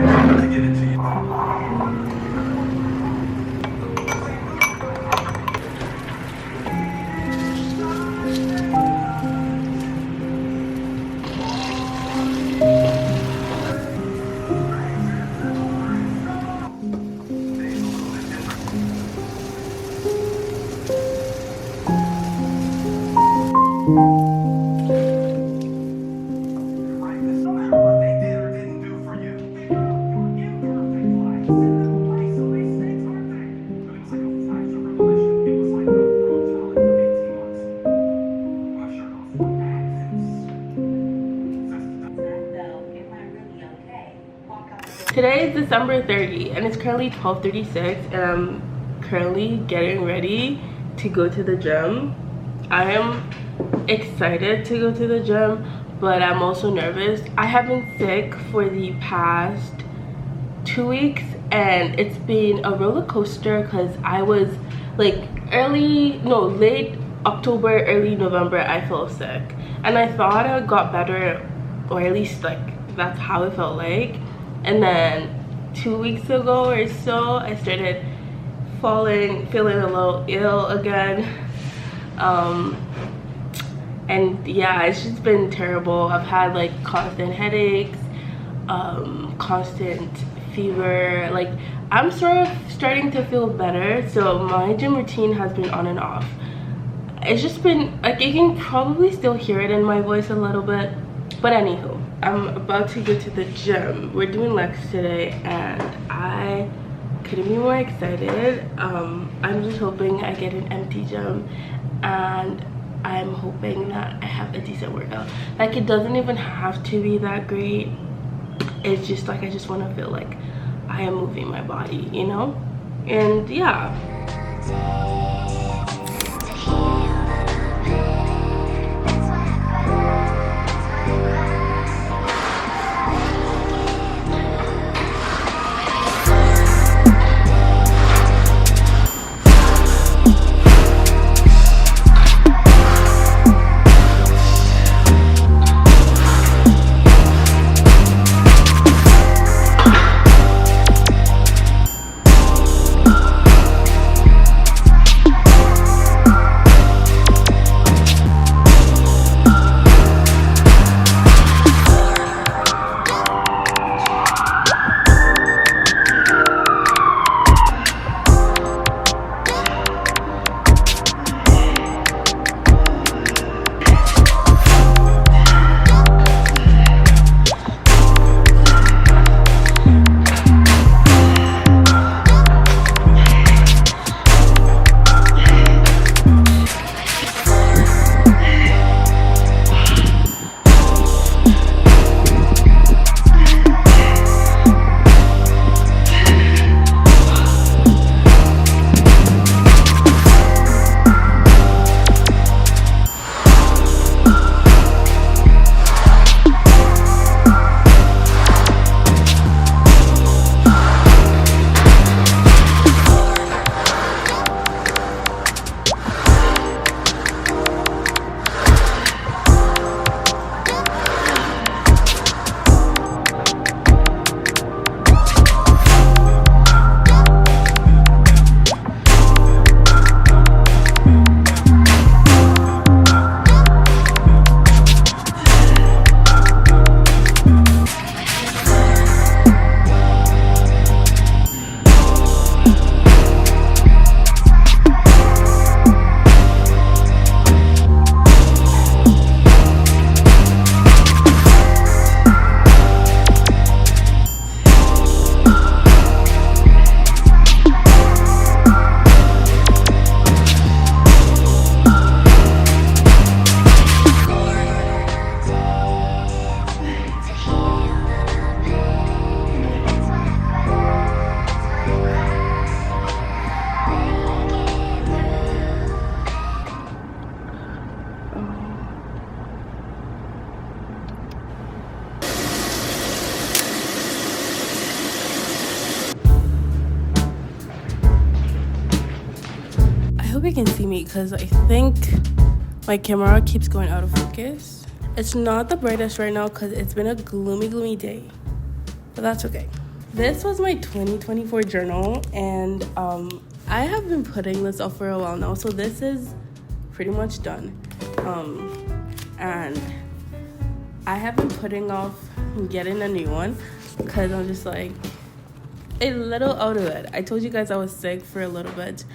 live to get it to you. Today is December 30 and it's currently 12:36 and I'm currently getting ready to go to the gym. I am excited to go to the gym, but I'm also nervous. I have been sick for the past 2 weeks and it's been a roller coaster because I was like late October, early November I felt sick and I thought I got better, or at least like that's how it felt like. And then 2 weeks ago or so I started feeling a little ill again, and yeah, it's just been terrible. I've had like constant headaches, constant fever. Like I'm sort of starting to feel better, so my gym routine has been on and off. It's just been like, you can probably still hear it in my voice a little bit, but anywho, I'm about to go to the gym. We're doing legs today and I couldn't be more excited. I'm just hoping I get an empty gym and I'm hoping that I have a decent workout. Like it doesn't even have to be that great. It's just like I just want to feel like I am moving my body, you know? And yeah. hope you can see me because I think my camera keeps going out of focus. It's not the brightest right now because it's been a gloomy day, but that's okay. This was my 2024 journal, and I have been putting this off for a while now, so this is pretty much done. And I have been putting off getting a new one because I'm just like a little out of it. I told you guys I was sick for a little bit,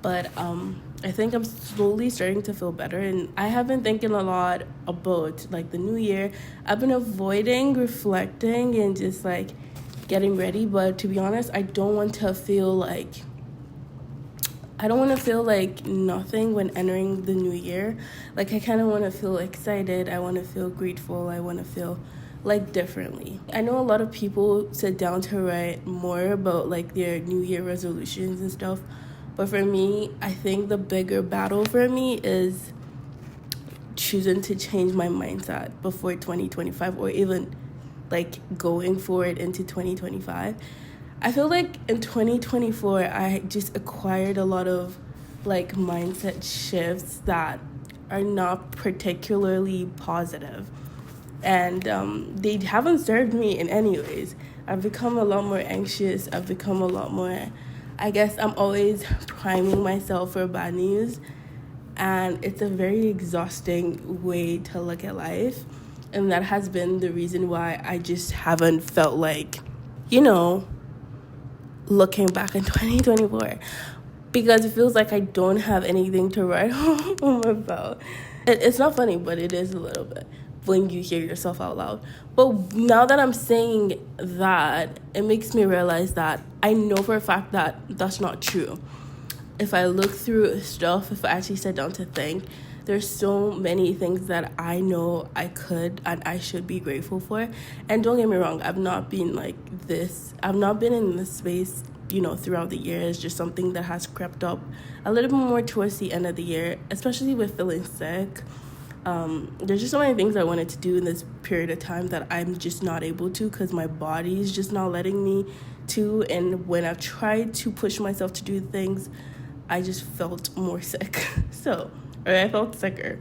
but I think I'm slowly starting to feel better, and I have been thinking a lot about like the new year. I've been avoiding reflecting and just like getting ready, but to be honest, I don't want to feel like nothing when entering the new year. Like, I kind of want to feel excited, I want to feel grateful, I want to feel like differently. I know a lot of people sit down to write more about like their new year resolutions and stuff, but for me, I think the bigger battle for me is choosing to change my mindset before 2025, or even like going forward into 2025. I feel like in 2024 I just acquired a lot of like mindset shifts that are not particularly positive, and they haven't served me in any ways. I've become a lot more anxious. I've become a lot more, I guess I'm always priming myself for bad news, and it's a very exhausting way to look at life. And that has been the reason why I just haven't felt like, looking back in 2024. Because it feels like I don't have anything to write home about. It's not funny, but it is a little bit when you hear yourself out loud. But now that I'm saying that, it makes me realize that I know for a fact that that's not true. If I look through stuff, if I actually sit down to think, there's so many things that I know I could and I should be grateful for. And don't get me wrong, I've not been like this. I've not been in this space, throughout the year. It's just something that has crept up a little bit more towards the end of the year, especially with feeling sick. There's just so many things I wanted to do in this period of time that I'm just not able to because my body is just not letting me to. And when I've tried to push myself to do things, I just felt more sick. Or I felt sicker.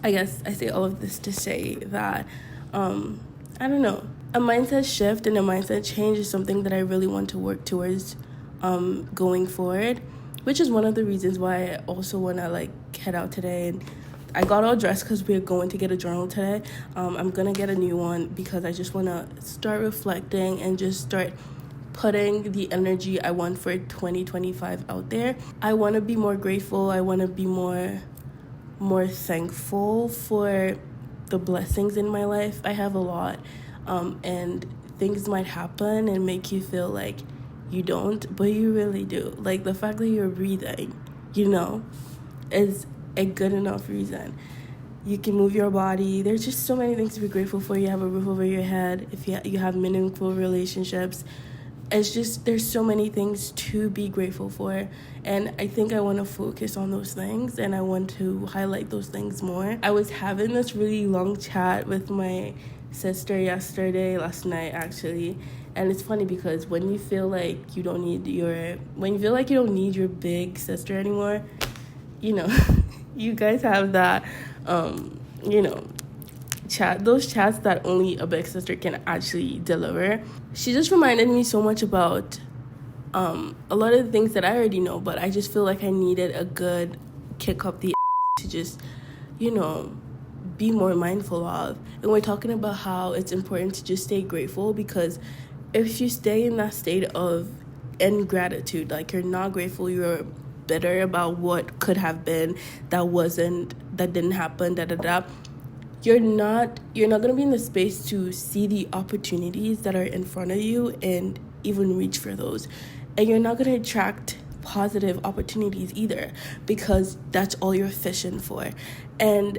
I guess I say all of this to say that, I don't know. A mindset shift and a mindset change is something that I really want to work towards going forward, which is one of the reasons why I also want to head out today. And I got all dressed because we're going to get a journal today. I'm going to get a new one because I just want to start reflecting and just start putting the energy I want for 2025 out there. I want to be more grateful. I want to be more thankful for the blessings in my life. I have a lot, and things might happen and make you feel like you don't, but you really do. Like the fact that you're breathing, is a good enough reason. You can move your body. There's just so many things to be grateful for. You have a roof over your head. If you have meaningful relationships, it's just, there's so many things to be grateful for, and I think I want to focus on those things, and I want to highlight those things more. I was having this really long chat with my sister last night actually, and it's funny because when you feel like you don't need your big sister anymore, you guys have that those chats that only a big sister can actually deliver. She just reminded me so much about a lot of the things that I already know, but I just feel like I needed a good kick up the ass to just be more mindful of. And we're talking about how it's important to just stay grateful, because if you stay in that state of ingratitude, like you're not grateful, you're bitter about what could have been, that didn't happen, you're not going to be in the space to see the opportunities that are in front of you and even reach for those. And you're not going to attract positive opportunities either, because that's all you're fishing for. And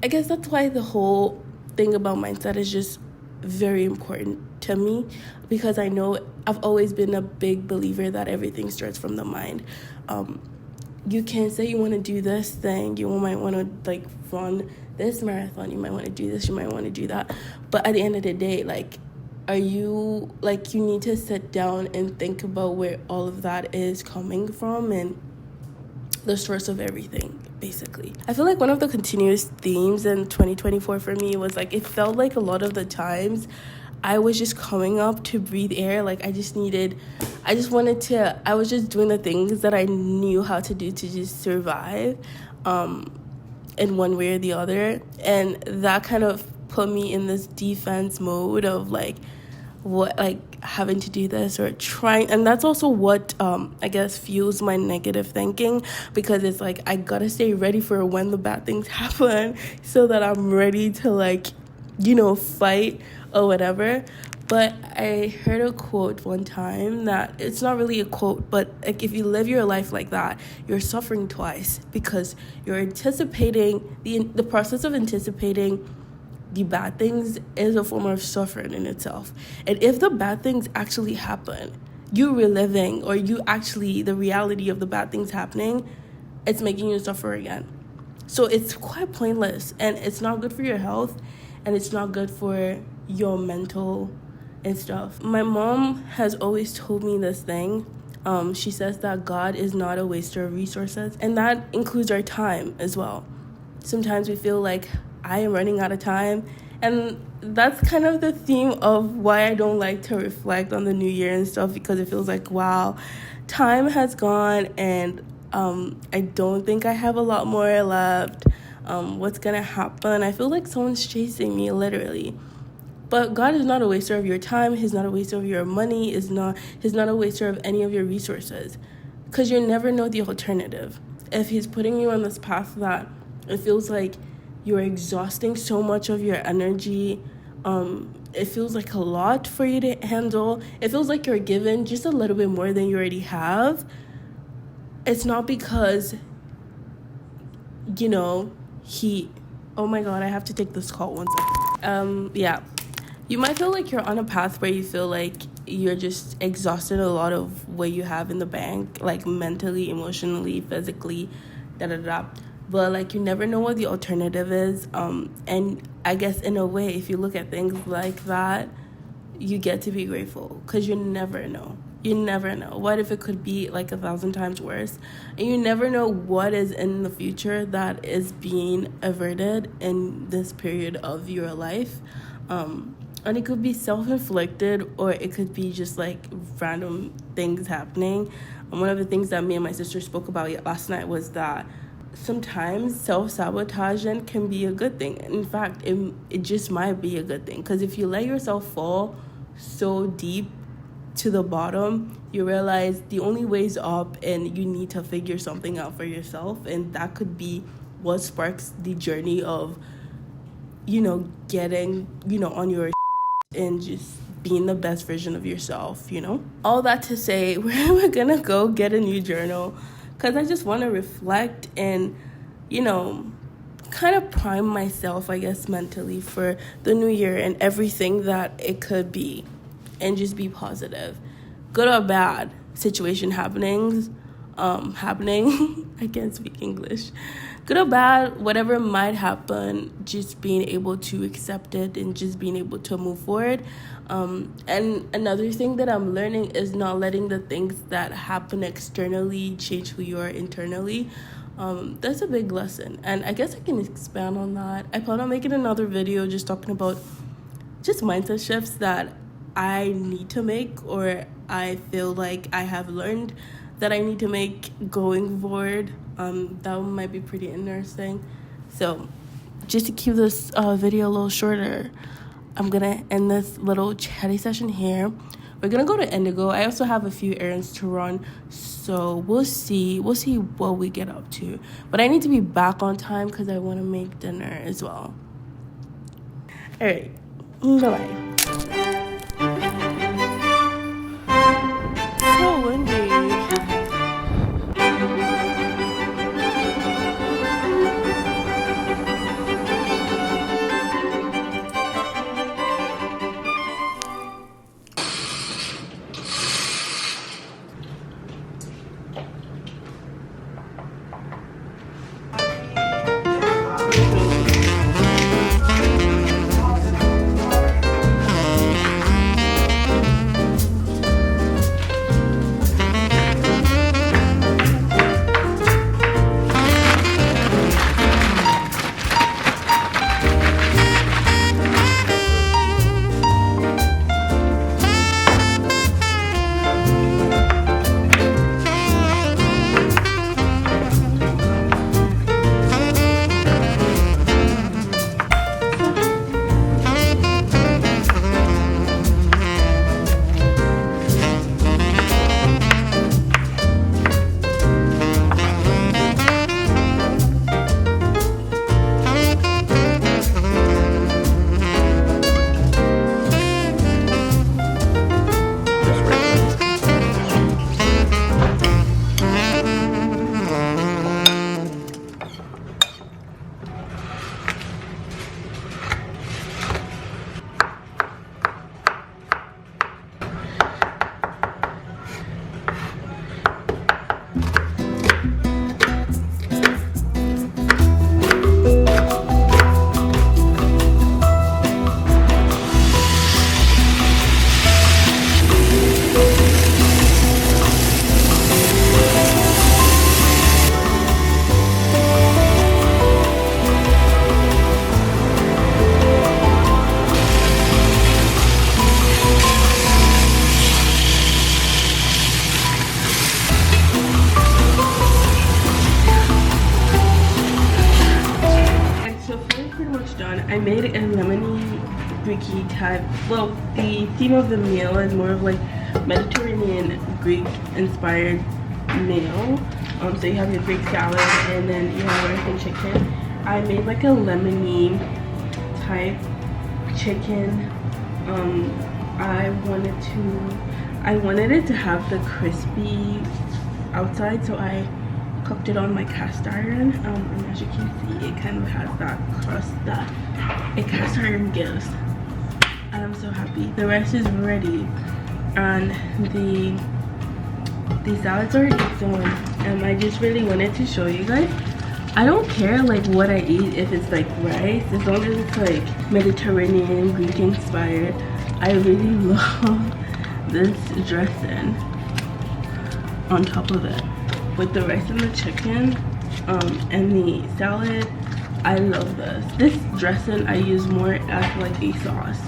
I guess that's why the whole thing about mindset is just very important to me, because I know I've always been a big believer that everything starts from the mind. You can say you want to do this thing, you might want to run this marathon, you might want to do this, you might want to do that, but at the end of the day, you need to sit down and think about where all of that is coming from and the source of everything, basically. I feel like one of the continuous themes in 2024 for me was it felt like a lot of the times I was just coming up to breathe air. Like I was just doing the things that I knew how to do to just survive in one way or the other. And that kind of put me in this defense mode of like having to do this or trying. And that's also what I guess fuels my negative thinking, because it's like I gotta stay ready for when the bad things happen so that I'm ready to fight or whatever. But I heard a quote one time that it's not really a quote, but like if you live your life like that, you're suffering twice, because you're anticipating the process of anticipating the bad things is a form of suffering in itself. And if the bad things actually happen, you reliving or the reality of the bad things happening, it's making you suffer again. So it's quite pointless, and it's not good for your health, and it's not good for your mental and stuff. My mom has always told me this thing. She says that God is not a waster of resources, and that includes our time as well. Sometimes we feel like I am running out of time, and that's kind of the theme of why I don't like to reflect on the new year and stuff, because it feels like, wow, time has gone, and I don't think I have a lot more left. What's gonna happen? I feel like someone's chasing me, literally. But God is not a waster of your time. He's not a waster of your money. He's not a waster of any of your resources, because you never know the alternative. If he's putting you on this path that it feels like you're exhausting so much of your energy, it feels like a lot for you to handle, it feels like you're given just a little bit more than you already have, it's not because, oh my God, I have to take this call, one second. Yeah. You might feel like you're on a path where you feel like you're just exhausted a lot of what you have in the bank, like mentally, emotionally, physically, but like you never know what the alternative is. And I guess in a way, if you look at things like that, you get to be grateful, because you never know. What if it could be like 1,000 times worse? And you never know what is in the future that is being averted in this period of your life. And it could be self-inflicted, or it could be just like random things happening. And one of the things that me and my sister spoke about last night was that sometimes self-sabotaging can be a good thing. In fact, it just might be a good thing, because if you let yourself fall so deep to the bottom, you realize the only way's up, and you need to figure something out for yourself. And that could be what sparks the journey of getting on your and just being the best version of yourself. All that to say, we're gonna go get a new journal, because I just want to reflect and kind of prime myself, I guess, mentally for the new year and everything that it could be, and just be positive, good or bad situation happening. I can't speak English. Good or bad, whatever might happen, just being able to accept it and just being able to move forward. And another thing that I'm learning is not letting the things that happen externally change who you are internally. That's a big lesson, and I guess I can expand on that. I plan on making another video just talking about just mindset shifts that I need to make, or I feel like I have learned that I need to make going forward. That might be pretty interesting. So just to keep this video a little shorter, I'm gonna end this little chatty session here. We're gonna go to Indigo. I also have a few errands to run, so we'll see what we get up to. But I need to be back on time because I want to make dinner as well. All right, bye. So windy. made a lemony Greeky type. Well, the theme of the meal is more of like Mediterranean Greek inspired meal. So you have your Greek salad and then you have rice and chicken. I made like a lemony type chicken. I wanted it to have the crispy outside, so I cooked it on my cast iron. And as you can see, it kind of has that crust that a cast iron gives. And I'm so happy. The rice is ready, and the salad's already done. And I just really wanted to show you guys. I don't care like what I eat, if it's like rice, as long as it's like Mediterranean Greek inspired. I really love this dressing on top of it with the rice and the chicken and the salad. I love this dressing. I use more as like a sauce,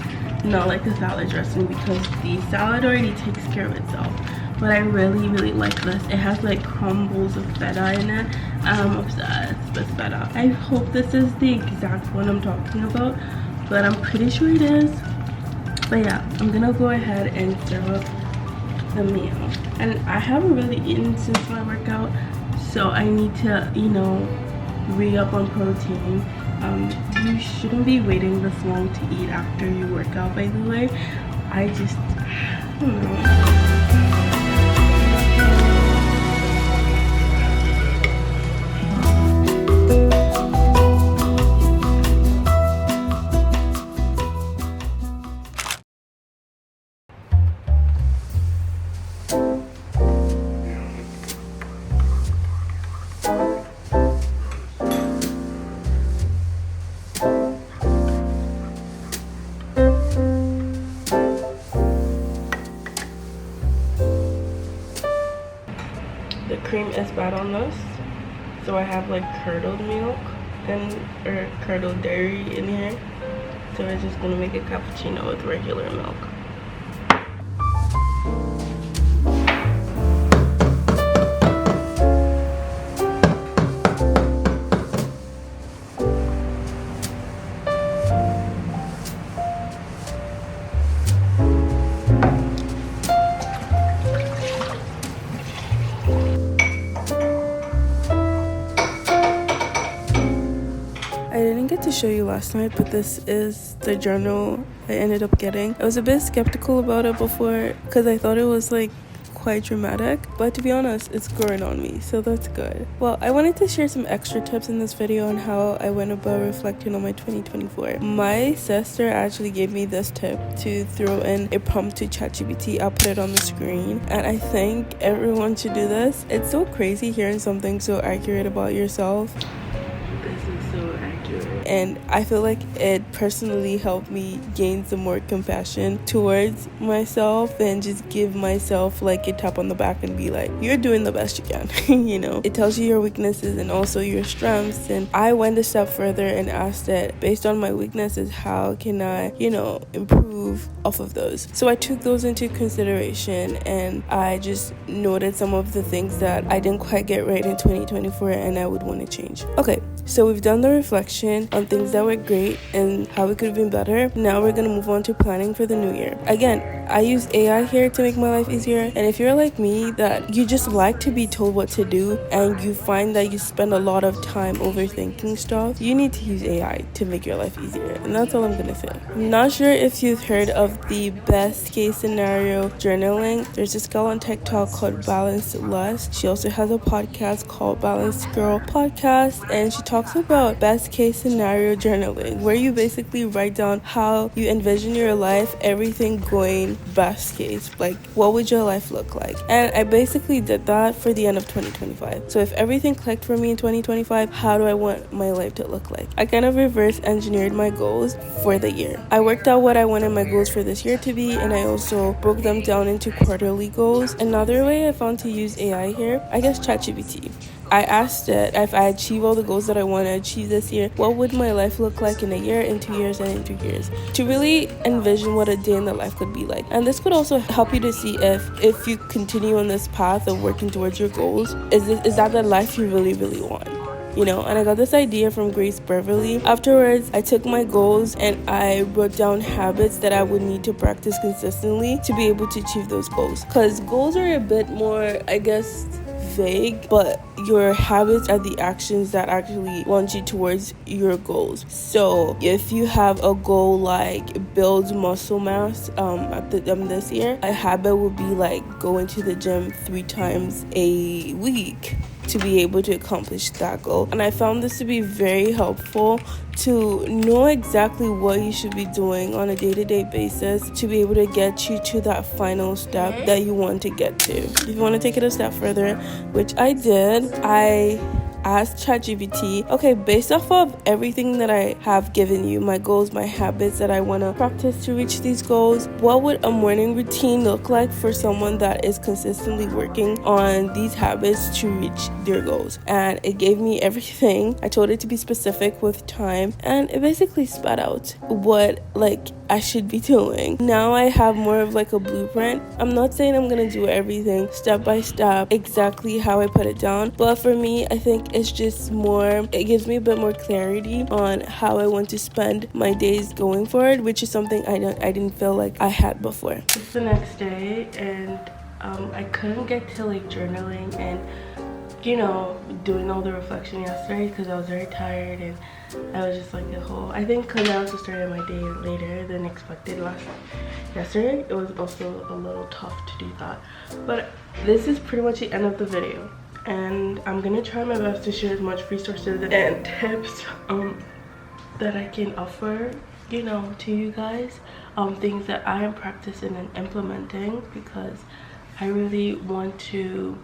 not like the salad dressing, because the salad already takes care of itself. But I really like this. It has like crumbles of feta in it. I'm obsessed with feta. I hope this is the exact one I'm talking about, but I'm pretty sure it is. But yeah, I'm gonna go ahead and serve up the meal. And I haven't really eaten since my workout, so I need to, you know, re-up on protein. You shouldn't be waiting this long to eat after you work out, by the way. I don't know. The cream is bad on this, so I have like curdled milk or curdled dairy in here. So we're just gonna make a cappuccino with regular milk. To show you last night, but this is the journal I ended up getting. I was a bit skeptical about it before because I thought it was like quite dramatic, but to be honest, it's growing on me, so that's good. Well, I wanted to share some extra tips in this video on how I went about reflecting on my 2024. My sister actually gave me this tip to throw in a prompt to ChatGPT. I'll put it on the screen, and I think everyone should do this. It's so crazy hearing something so accurate about yourself. And I feel like it personally helped me gain some more compassion towards myself and just give myself like a tap on the back and be like, you're doing the best you can. You know, it tells you your weaknesses and also your strengths. And I went a step further and asked it, based on my weaknesses, how can I, you know, improve off of those? So I took those into consideration, and I just noted some of the things that I didn't quite get right in 2024 and I would want to change. Okay, so we've done the reflection on things that were great and how we could have been better. Now we're gonna move on to planning for the new year. Again, I use AI here to make my life easier, and if you're like me, that you just like to be told what to do and you find that you spend a lot of time overthinking stuff, you need to use AI to make your life easier, and that's all I'm gonna say. I'm not sure if you've heard of the best case scenario journaling. There's this girl on TikTok called Balanced Lust. She also has a podcast called Balanced Girl Podcast, and she talks about best case scenario journaling, where you basically write down how you envision your life, everything going best case, like what would your life look like. And I basically did that for the end of 2025. So if everything clicked for me in 2025, how do I want my life to look like? I kind of reverse engineered my goals for the year. I worked out what I wanted my goals for this year to be, and I also broke them down into quarterly goals. Another way I found to use AI here, I guess ChatGPT. I asked it, if I achieve all the goals that I want to achieve this year, what would my life look like in a year, in 2 years, and in 3 years? To really envision what a day in the life could be like. And this could also help you to see if you continue on this path of working towards your goals, is that the life you really want? you know. And I got this idea from Grace Beverly. Afterwards, I took my goals and I wrote down habits that I would need to practice consistently to be able to achieve those goals, because goals are a bit more, I guess, vague, but your habits are the actions that actually launch you towards your goals. So if you have a goal like build muscle mass this year, a habit would be like going to the gym 3 times a week to be able to accomplish that goal. And I found this to be very helpful to know exactly what you should be doing on a day-to-day basis to be able to get you to that final step that you want to get to. If you want to take it a step further, which I did, I asked ChatGPT, okay, based off of everything that I have given you, my goals, my habits that I want to practice to reach these goals, what would a morning routine look like for someone that is consistently working on these habits to reach their goals? And it gave me everything. I told it to be specific with time, and it basically spat out what I should be doing. Now I have more of like a blueprint. I'm not saying I'm gonna do everything step by step exactly how I put it down, but for me, I think it's just more, it gives me a bit more clarity on how I want to spend my days going forward, which is something I didn't feel like I had before. It's the next day, and I couldn't get to journaling and doing all the reflection yesterday because I was very tired, and I was just I think because I also started my day later than expected yesterday, it was also a little tough to do that. But this is pretty much the end of the video, and I'm gonna try my best to share as much resources and tips that I can offer to you guys, things that I am practicing and implementing, because I really want to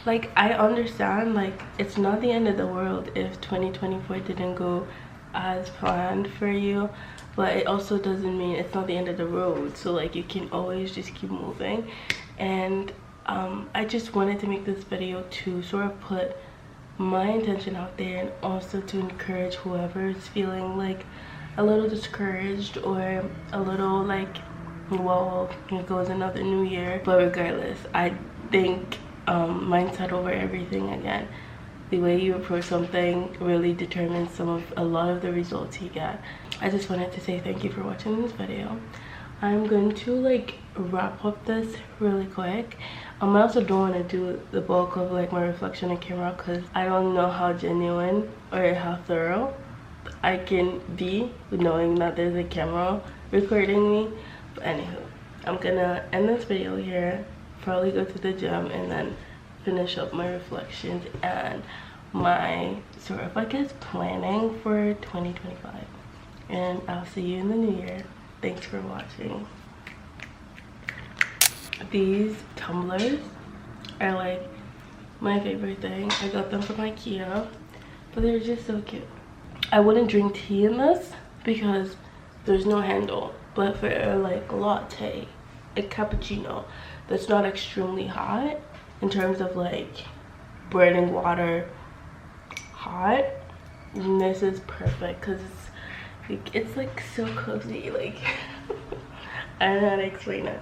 I understand it's not the end of the world if 2024 didn't go as planned for you, but it also doesn't mean it's not the end of the road. So you can always just keep moving. And I just wanted to make this video to sort of put my intention out there, and also to encourage whoever is feeling a little discouraged or a little well, here goes another new year. But regardless, I think mindset over everything. Again, the way you approach something really determines a lot of the results you get. I just wanted to say thank you for watching this video. I'm going to wrap up this really quick. I also don't want to do the bulk of my reflection on camera, because I don't know how genuine or how thorough I can be knowing that there's a camera recording me. But anywho, I'm gonna end this video here, probably go to the gym, and then finish up my reflections and my sort of planning for 2025. And I'll see you in the new year. Thanks for watching. These tumblers are my favorite thing. I got them from IKEA, but they're just so cute. I wouldn't drink tea in this because there's no handle, but for a latte, a cappuccino that's not extremely hot in terms of boiling water hot, this is perfect because it's so cozy. I don't know how to explain it.